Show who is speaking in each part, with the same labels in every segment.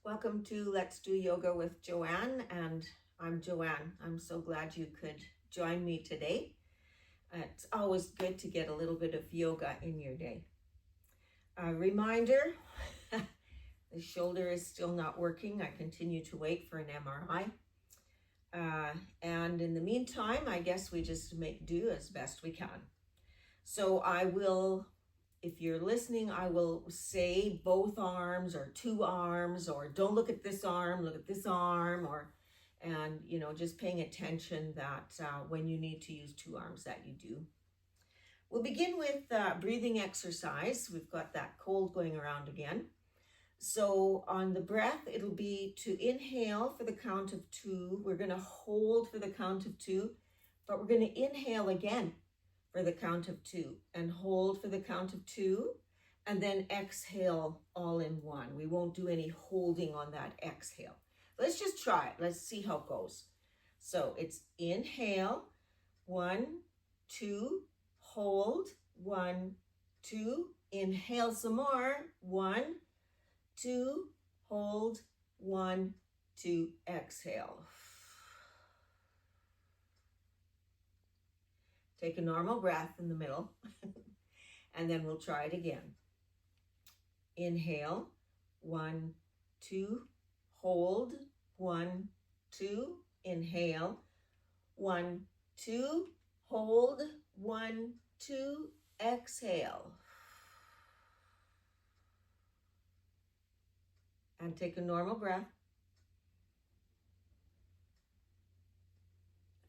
Speaker 1: Welcome to Let's Do Yoga with Joanne, and I'm Joanne. I'm so glad you could join me today. It's always good to get a little bit of yoga in your day. A reminder, the shoulder is still not working. I continue to wait for an MRI. And in the meantime, I guess we just make do as best we can. So I will, if you're listening, I will say both arms or two arms, or don't look at this arm, look at this arm, and just paying attention that when you need to use two arms that you do. We'll begin with breathing exercise. We've got that cold going around again. So on the breath, it'll be to inhale for the count of 2. We're going to hold for the count of 2, but we're going to inhale again for the count of 2 and hold for the count of 2, and then exhale all in one. We won't do any holding on that exhale. Let's just try it. Let's see how it goes. So it's inhale, 1, 2, hold, 1, 2, inhale some more, 1, 2, hold, 1, 2, exhale. Take a normal breath in the middle, and then we'll try it again. Inhale, 1, 2, hold, 1, 2, inhale, 1, 2, hold, 1, 2, exhale. And take a normal breath.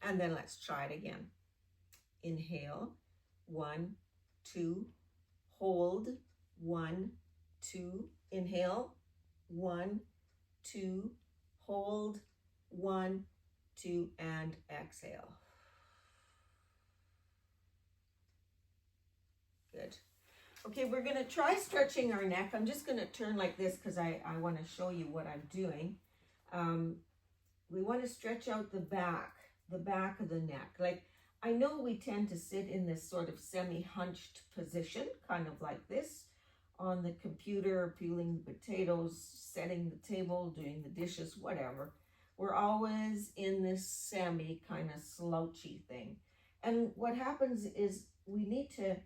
Speaker 1: And then let's try it again. Inhale, 1, 2, hold, 1, 2, inhale, 1, 2, hold, 1, 2, and exhale. Good. Okay, we're going to try stretching our neck. I'm just going to turn like this because I want to show you what I'm doing. We want to stretch out the back of the neck. Like, I know we tend to sit in this sort of semi-hunched position, kind of like this, on the computer, peeling the potatoes, setting the table, doing the dishes, whatever. We're always in this semi kind of slouchy thing. And what happens is we need to,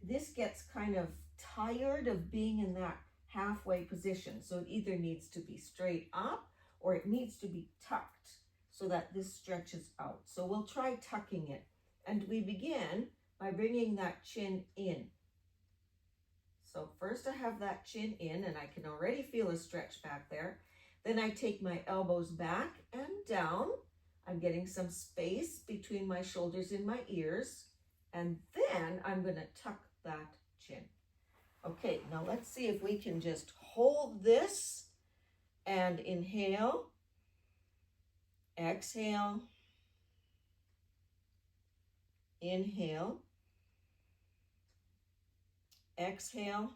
Speaker 1: this gets kind of tired of being in that halfway position. So it either needs to be straight up or it needs to be tucked so that this stretches out. So we'll try tucking it. And we begin by bringing that chin in. So first I have that chin in, and I can already feel a stretch back there. Then I take my elbows back and down. I'm getting some space between my shoulders and my ears. And then I'm going to tuck that chin. Okay, now let's see if we can just hold this and inhale, exhale, inhale, exhale,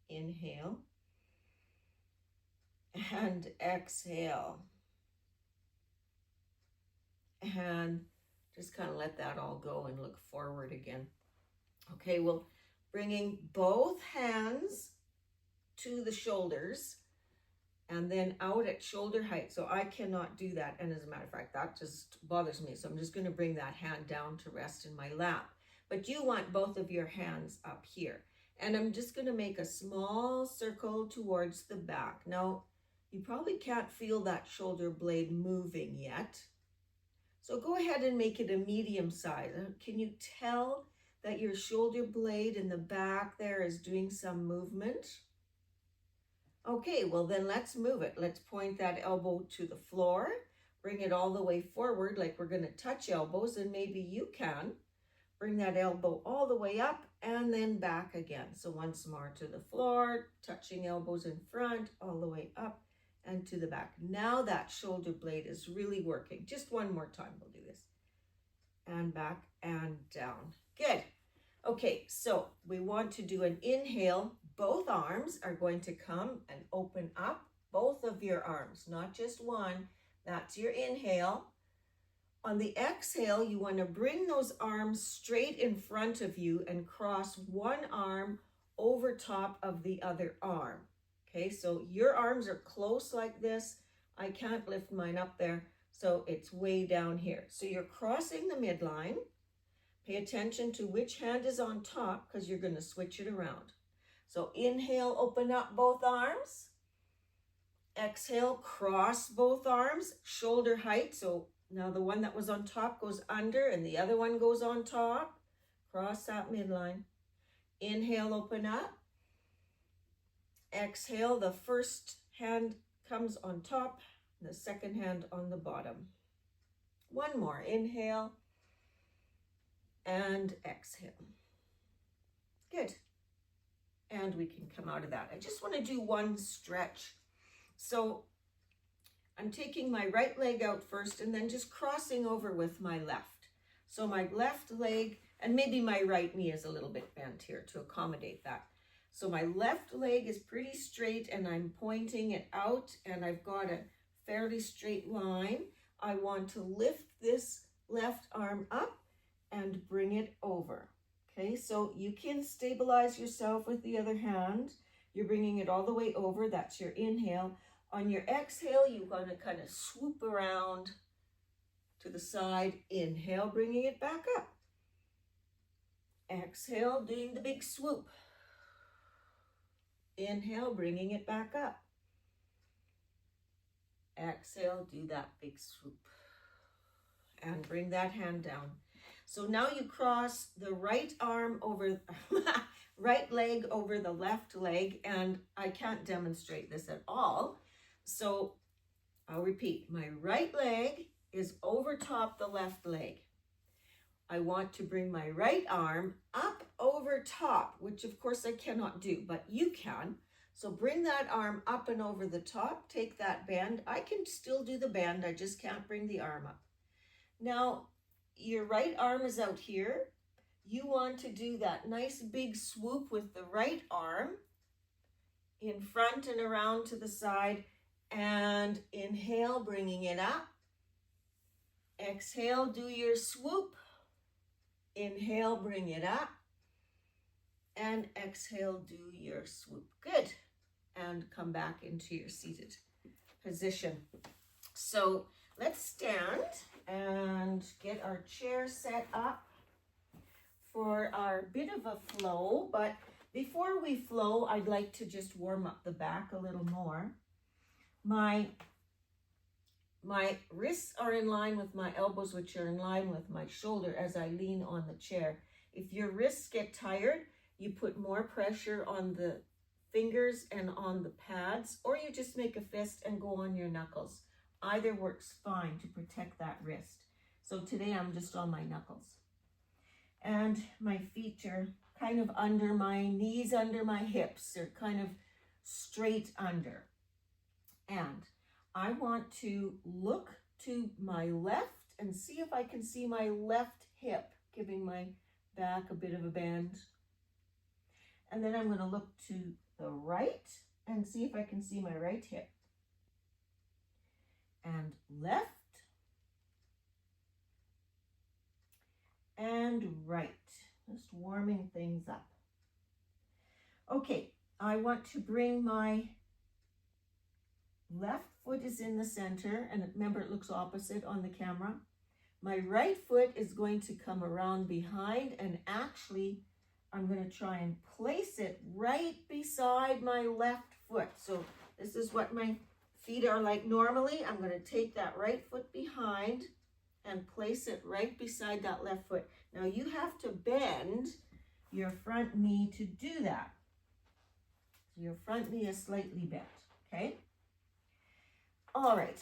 Speaker 1: inhale, and exhale. And just kind of let that all go and look forward again. Okay, well, bringing both hands to the shoulders and then out at shoulder height. So I cannot do that. And as a matter of fact, that just bothers me. So I'm just going to bring that hand down to rest in my lap. But you want both of your hands up here. And I'm just going to make a small circle towards the back. Now, you probably can't feel that shoulder blade moving yet. So go ahead and make it a medium size. Can you tell that your shoulder blade in the back there is doing some movement? Okay, well then let's move it. Let's point that elbow to the floor. Bring it all the way forward like we're going to touch elbows, and maybe you can. Bring that elbow all the way up and then back again. So once more to the floor, touching elbows in front, all the way up and to the back. Now that shoulder blade is really working. Just one more time, we'll do this. And back and down. Good. Okay, so we want to do an inhale. Both arms are going to come and open up. Both of your arms, not just one. That's your inhale. On the exhale, you want to bring those arms straight in front of you and cross one arm over top of the other arm. Okay, so your arms are close like this. I can't lift mine up there, so it's way down here. So you're crossing the midline. Pay attention to which hand is on top because you're going to switch it around. So inhale, open up both arms. Exhale, cross both arms, shoulder height. So now the one that was on top goes under and the other one goes on top. Cross that midline. Inhale, open up. Exhale, the first hand comes on top, the second hand on the bottom. One more. Inhale and exhale. Good. And we can come out of that. I just want to do one stretch. So I'm taking my right leg out first and then just crossing over with my left. So my left leg, and maybe my right knee is a little bit bent here to accommodate that. So my left leg is pretty straight and I'm pointing it out and I've got a fairly straight line. I want to lift this left arm up and bring it over. Okay, so you can stabilize yourself with the other hand. You're bringing it all the way over. That's your inhale. On your exhale, you're going to kind of swoop around to the side. Inhale, bringing it back up. Exhale, doing the big swoop. Inhale, bringing it back up. Exhale, do that big swoop. And bring that hand down. So now you cross the right arm over, right leg over the left leg, and I can't demonstrate this at all. So I'll repeat, my right leg is over top the left leg. I want to bring my right arm up over top, which of course I cannot do, but you can. So bring that arm up and over the top, take that bend. I can still do the bend, I just can't bring the arm up. Now, your right arm is out here. You want to do that nice big swoop with the right arm in front and around to the side, and inhale, bringing it up. Exhale, do your swoop. Inhale, bring it up, and exhale, do your swoop. Good. And come back into your seated position. So let's stand and get our chair set up for our bit of a flow. But before we flow, I'd like to just warm up the back a little more. My wrists are in line with my elbows, which are in line with my shoulder as I lean on the chair. If your wrists get tired, you put more pressure on the fingers and on the pads, or you just make a fist and go on your knuckles. Either works fine to protect that wrist. So today I'm just on my knuckles. And my feet are kind of under my knees, under my hips. They're kind of straight under. And I want to look to my left and see if I can see my left hip, giving my back a bit of a bend. And then I'm going to look to the right and see if I can see my right hip. And left. And right. Just warming things up. Okay, I want to bring my left foot is in the center, and remember it looks opposite on the camera. My right foot is going to come around behind, and actually I'm going to try and place it right beside my left foot. So this is what my feet are like normally. I'm going to take that right foot behind and place it right beside that left foot. Now you have to bend your front knee to do that. So your front knee is slightly bent, okay? All right,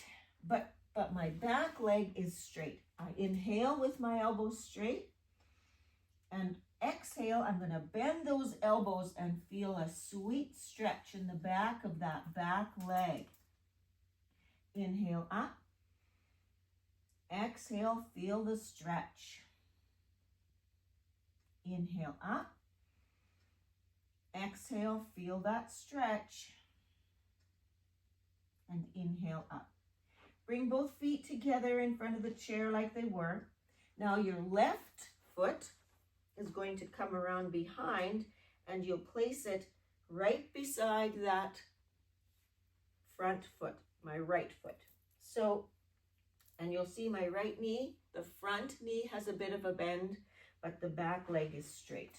Speaker 1: but my back leg is straight. I inhale with my elbows straight, and exhale, I'm going to bend those elbows and feel a sweet stretch in the back of that back leg. Inhale up. Exhale, feel the stretch. Inhale up. Exhale, feel that stretch. And inhale up. Bring both feet together in front of the chair like they were. Now your left foot is going to come around behind, and you'll place it right beside that front foot, my right foot. So, and you'll see my right knee, the front knee has a bit of a bend, but the back leg is straight.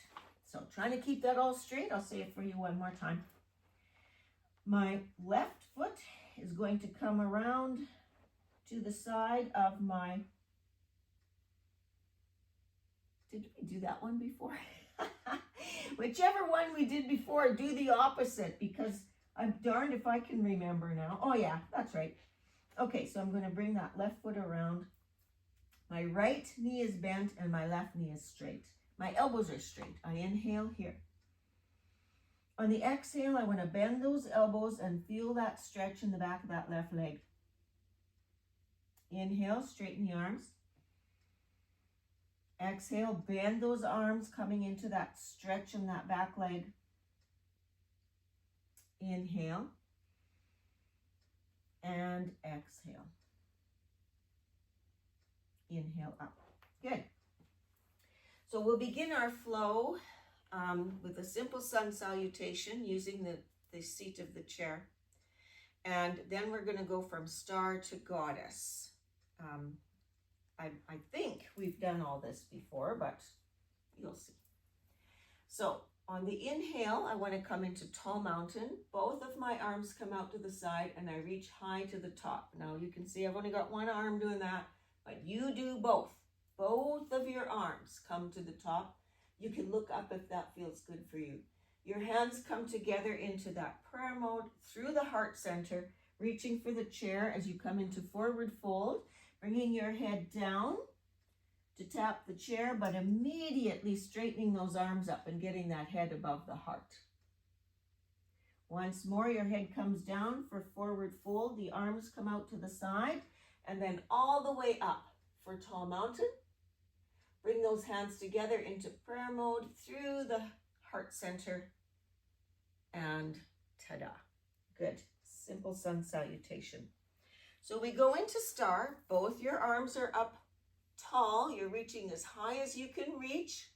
Speaker 1: So trying to keep that all straight. I'll say it for you one more time. My left foot is going to come around to the side of my, did we do that one before? Whichever one we did before, do the opposite, because I'm darned if I can remember now. Oh yeah, that's right. Okay, so I'm going to bring that left foot around. My right knee is bent and my left knee is straight. My elbows are straight. I inhale here. On the exhale, I want to bend those elbows and feel that stretch in the back of that left leg. Inhale, straighten the arms. Exhale, bend those arms coming into that stretch in that back leg. Inhale. And exhale. Inhale up. Good. So we'll begin our flow with a simple sun salutation using the seat of the chair. And then we're going to go from star to goddess. I think we've done all this before, but you'll see. So on the inhale, I want to come into tall mountain. Both of my arms come out to the side and I reach high to the top. Now you can see I've only got one arm doing that, but you do both. Both of your arms come to the top. You can look up if that feels good for you. Your hands come together into that prayer mode through the heart center, reaching for the chair as you come into forward fold, bringing your head down to tap the chair, but immediately straightening those arms up and getting that head above the heart. Once more, your head comes down for forward fold. The arms come out to the side and then all the way up for tall mountain. Bring those hands together into prayer mode through the heart center and ta-da. Good. Simple sun salutation. So we go into star. Both your arms are up tall. You're reaching as high as you can reach.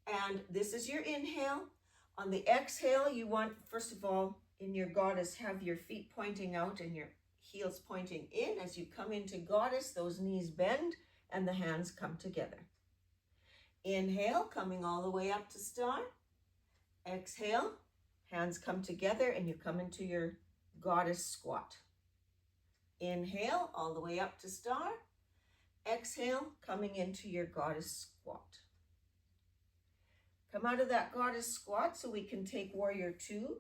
Speaker 1: And this is your inhale. On the exhale, you want, first of all, in your goddess, have your feet pointing out and your heels pointing in. As you come into goddess, those knees bend and the hands come together. Inhale, coming all the way up to star. Exhale, hands come together and you come into your goddess squat. Inhale, all the way up to star. Exhale, coming into your goddess squat. Come out of that goddess squat so we can take warrior two.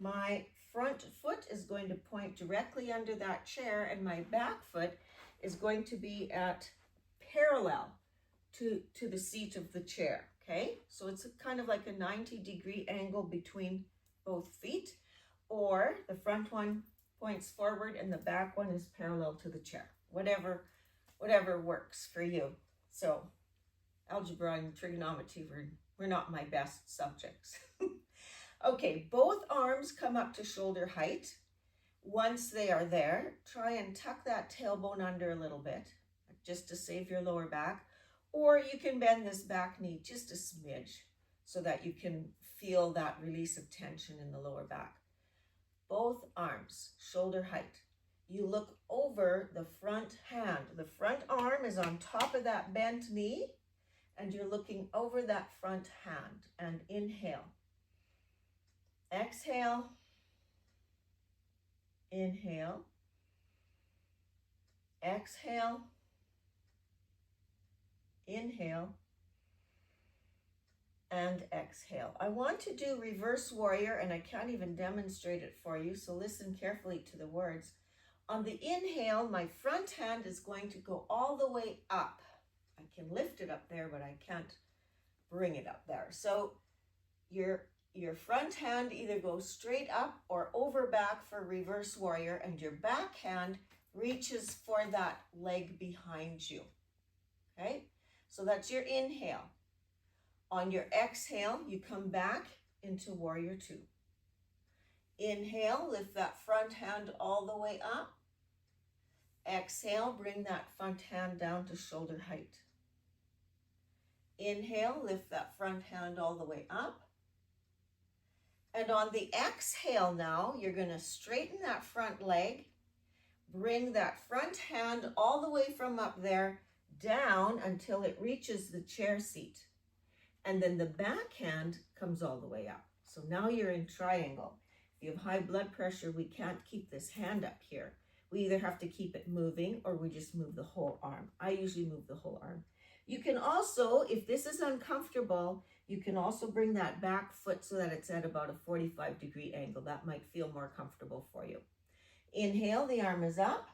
Speaker 1: My front foot is going to point directly under that chair and my back foot is going to be at parallel to the seat of the chair, okay? So it's kind of like a 90-degree angle between both feet, or the front one points forward and the back one is parallel to the chair. Whatever works for you. So algebra and trigonometry were not my best subjects. Okay, both arms come up to shoulder height. Once they are there, try and tuck that tailbone under a little bit, just to save your lower back. Or you can bend this back knee just a smidge so that you can feel that release of tension in the lower back. Both arms, shoulder height. You look over the front hand. The front arm is on top of that bent knee and you're looking over that front hand. And inhale. Exhale. Inhale. Exhale. Inhale and exhale. I want to do reverse warrior and I can't even demonstrate it for you, so listen carefully to the words. On the inhale, my front hand is going to go all the way up. I can lift it up there, but I can't bring it up there. So your front hand either goes straight up or over back for reverse warrior, and your back hand reaches for that leg behind you. Okay? So that's your inhale. On your exhale, you come back into warrior two. Inhale, lift that front hand all the way up. Exhale, bring that front hand down to shoulder height. Inhale, lift that front hand all the way up. And on the exhale now, you're going to straighten that front leg, bring that front hand all the way from up there down until it reaches the chair seat. And then the back hand comes all the way up. So now you're in triangle. If you have high blood pressure, we can't keep this hand up here. We either have to keep it moving or we just move the whole arm. I usually move the whole arm. You can also, if this is uncomfortable, you can also bring that back foot so that it's at about a 45-degree angle. That might feel more comfortable for you. Inhale, the arm is up.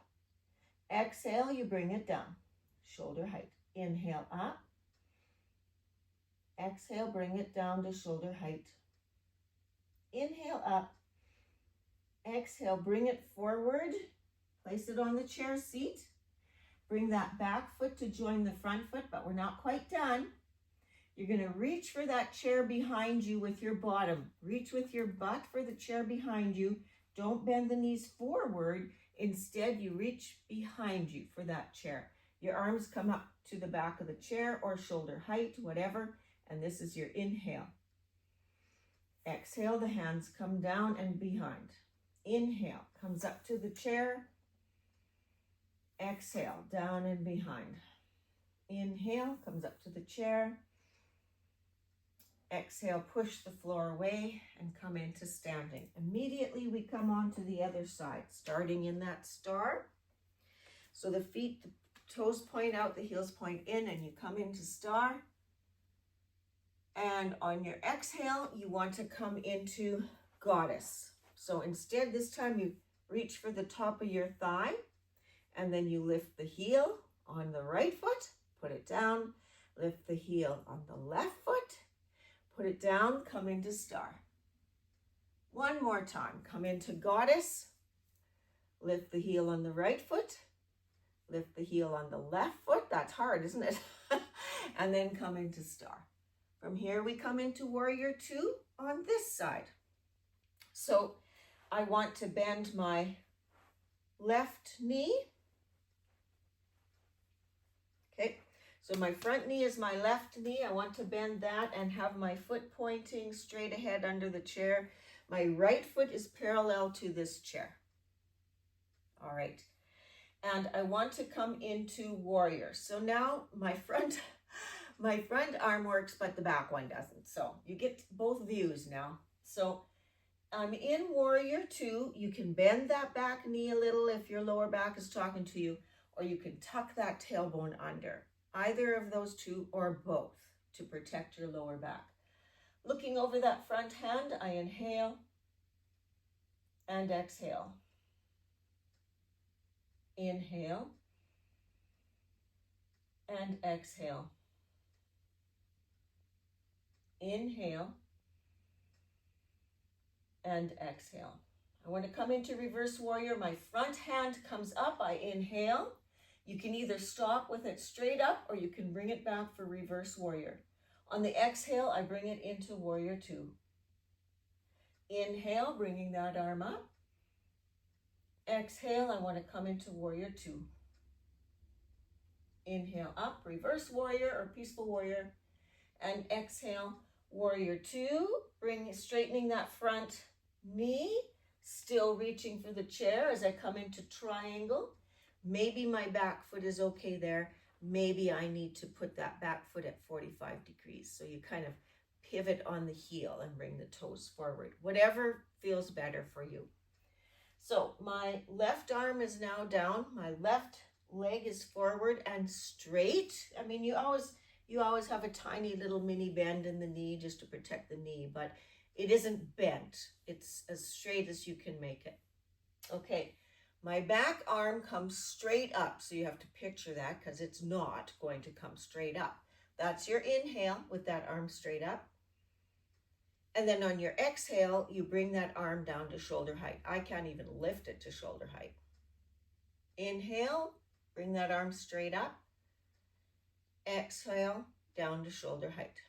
Speaker 1: Exhale, you bring it down, shoulder height. Inhale, up. Exhale, bring it down to shoulder height. Inhale, up. Exhale, bring it forward. Place it on the chair seat. Bring that back foot to join the front foot, but we're not quite done. You're going to reach for that chair behind you with your bottom. Reach with your butt for the chair behind you. Don't bend the knees forward. Instead, you reach behind you for that chair. Your arms come up to the back of the chair or shoulder height, whatever. And this is your inhale. Exhale, the hands come down and behind. Inhale, comes up to the chair. Exhale, down and behind. Inhale, comes up to the chair. Exhale, push the floor away and come into standing. Immediately we come on to the other side, starting in that star. So the feet, the toes point out, the heels point in, and you come into star. And on your exhale, you want to come into goddess. So instead, this time you reach for the top of your thigh, and then you lift the heel on the right foot, put it down, lift the heel on the left foot, put it down, come into star. One more time, come into goddess, lift the heel on the right foot, lift the heel on the left foot. That's hard, isn't it? And then come into star. From here, we come into warrior two on this side. So I want to bend my left knee. Okay, so my front knee is my left knee. I want to bend that and have my foot pointing straight ahead under the chair. My right foot is parallel to this chair. All right, and I want to come into warrior. So now my front arm works, but the back one doesn't. So you get both views now. So I'm in warrior two. You can bend that back knee a little if your lower back is talking to you, or you can tuck that tailbone under. Either of those two or both to protect your lower back. Looking over that front hand, I inhale and exhale. Inhale and exhale. Inhale and exhale. I want to come into reverse warrior. My front hand comes up. I inhale. You can either stop with it straight up or you can bring it back for reverse warrior. On the exhale, I bring it into warrior two. Inhale, bringing that arm up. Exhale, I want to come into warrior two. Inhale up, reverse warrior or peaceful warrior. And exhale, warrior two. Straightening that front knee. Still reaching for the chair as I come into triangle. Maybe my back foot is okay there. Maybe I need to put that back foot at 45 degrees. So you kind of pivot on the heel and bring the toes forward. Whatever feels better for you. So my left arm is now down. My left leg is forward and straight. I mean, you always have a tiny little mini bend in the knee just to protect the knee, but it isn't bent. It's as straight as you can make it. Okay. My back arm comes straight up, so you have to picture that because it's not going to come straight up. That's your inhale with that arm straight up. And then on your exhale, you bring that arm down to shoulder height. I can't even lift it to shoulder height. Inhale, bring that arm straight up. Exhale, down to shoulder height.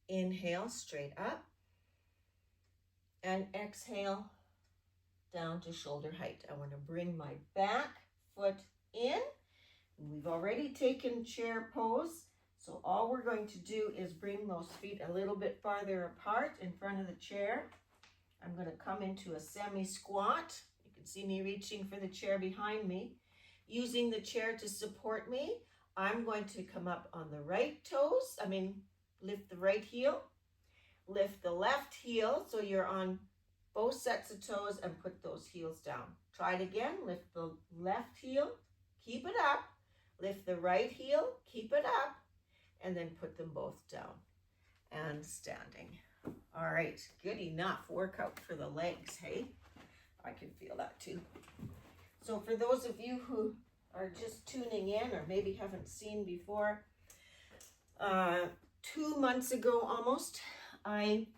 Speaker 1: Inhale, straight up. And exhale, down to shoulder height. I want to bring my back foot in. We've already taken chair pose, So all we're going to do is bring those feet a little bit farther apart in front of the chair. I'm going to come into a semi-squat. You can see me reaching for the chair behind me. Using the chair to support me, I'm going to come up on the right toes. Lift the right heel. Lift the left heel so you're on both sets of toes and put those heels down. Try it again. Lift the left heel. Keep it up. Lift the right heel. Keep it up. And then put them both down. And standing. All right, good enough workout for the legs, hey? I can feel that too. So for those of you who are just tuning in or maybe haven't seen before, 2 months ago almost, I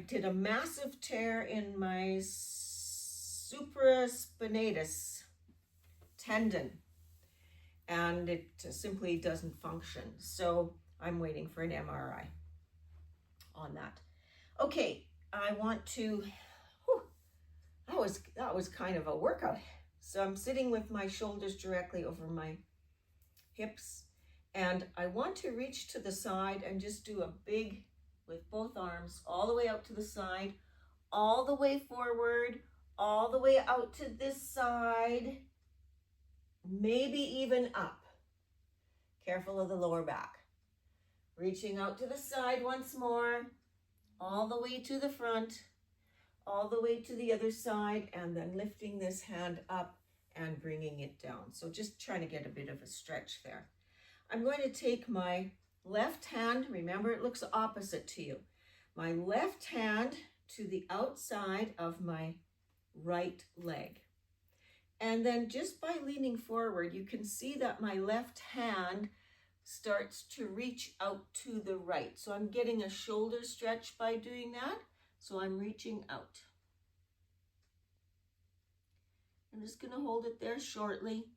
Speaker 1: did a massive tear in my supraspinatus tendon, and it simply doesn't function. So I'm waiting for an MRI on that. Okay, I want to, that was kind of a workout. So I'm sitting with my shoulders directly over my hips, and I want to reach to the side and just do a big, with both arms, all the way out to the side, all the way forward, all the way out to this side, maybe even up. Careful of the lower back. Reaching out to the side once more, all the way to the front, all the way to the other side, and then lifting this hand up and bringing it down. So just trying to get a bit of a stretch there. I'm going to take my left hand, remember it looks opposite to you, my left hand to the outside of my right leg. And then just by leaning forward, you can see that my left hand starts to reach out to the right. So I'm getting a shoulder stretch by doing that. So I'm reaching out. I'm just going to hold it there shortly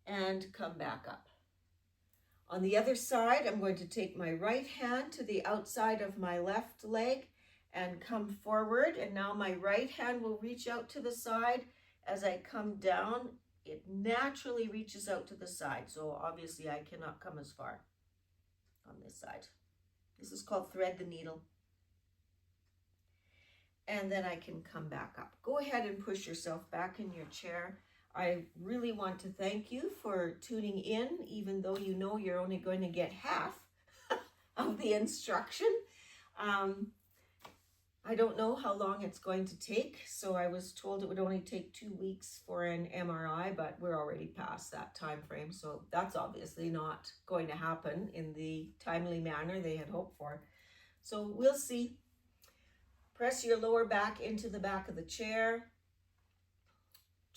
Speaker 1: and come back up. On the other side, I'm going to take my right hand to the outside of my left leg and come forward. And now my right hand will reach out to the side. As I come down, it naturally reaches out to the side. So obviously I cannot come as far on this side. This is called thread the needle. And then I can come back up. Go ahead and push yourself back in your chair. I really want to thank you for tuning in, even though you know you're only going to get half of the instruction. I don't know how long it's going to take, so I was told it would only take 2 weeks for an MRI, but we're already past that time frame, so that's obviously not going to happen in the timely manner they had hoped for. So we'll see. Press your lower back into the back of the chair.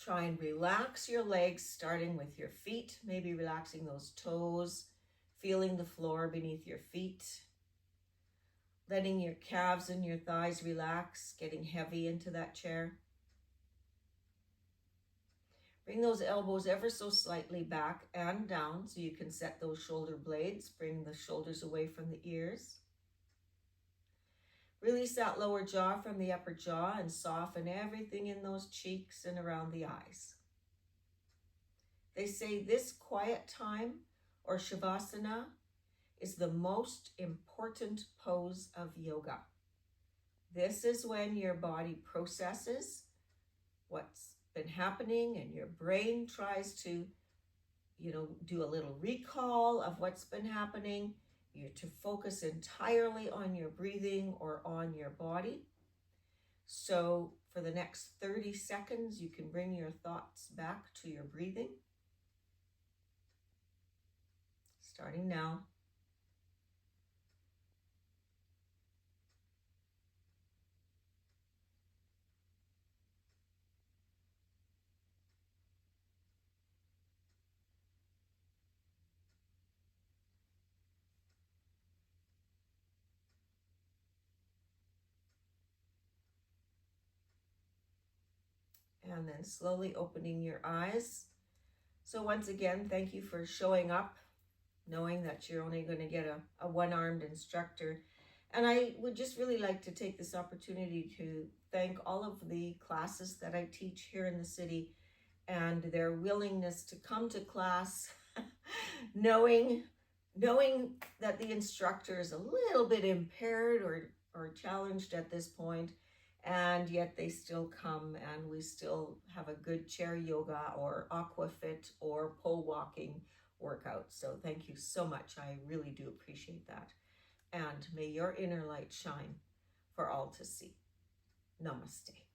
Speaker 1: Try and relax your legs, starting with your feet, maybe relaxing those toes, feeling the floor beneath your feet. Letting your calves and your thighs relax, getting heavy into that chair. Bring those elbows ever so slightly back and down so you can set those shoulder blades. Bring the shoulders away from the ears. Release that lower jaw from the upper jaw and soften everything in those cheeks and around the eyes. They say this quiet time, or Shavasana, is the most important pose of yoga. This is when your body processes what's been happening and your brain tries to, do a little recall of what's been happening. You're to focus entirely on your breathing or on your body. So for the next 30 seconds, you can bring your thoughts back to your breathing. Starting now. And then slowly opening your eyes. So once again, thank you for showing up, knowing that you're only going to get a one-armed instructor. And I would just really like to take this opportunity to thank all of the classes that I teach here in the city and their willingness to come to class knowing that the instructor is a little bit impaired or challenged at this point, and yet they still come and we still have a good chair yoga or aquafit or pole walking workout. So thank you so much. I really do appreciate that. And may your inner light shine for all to see. Namaste.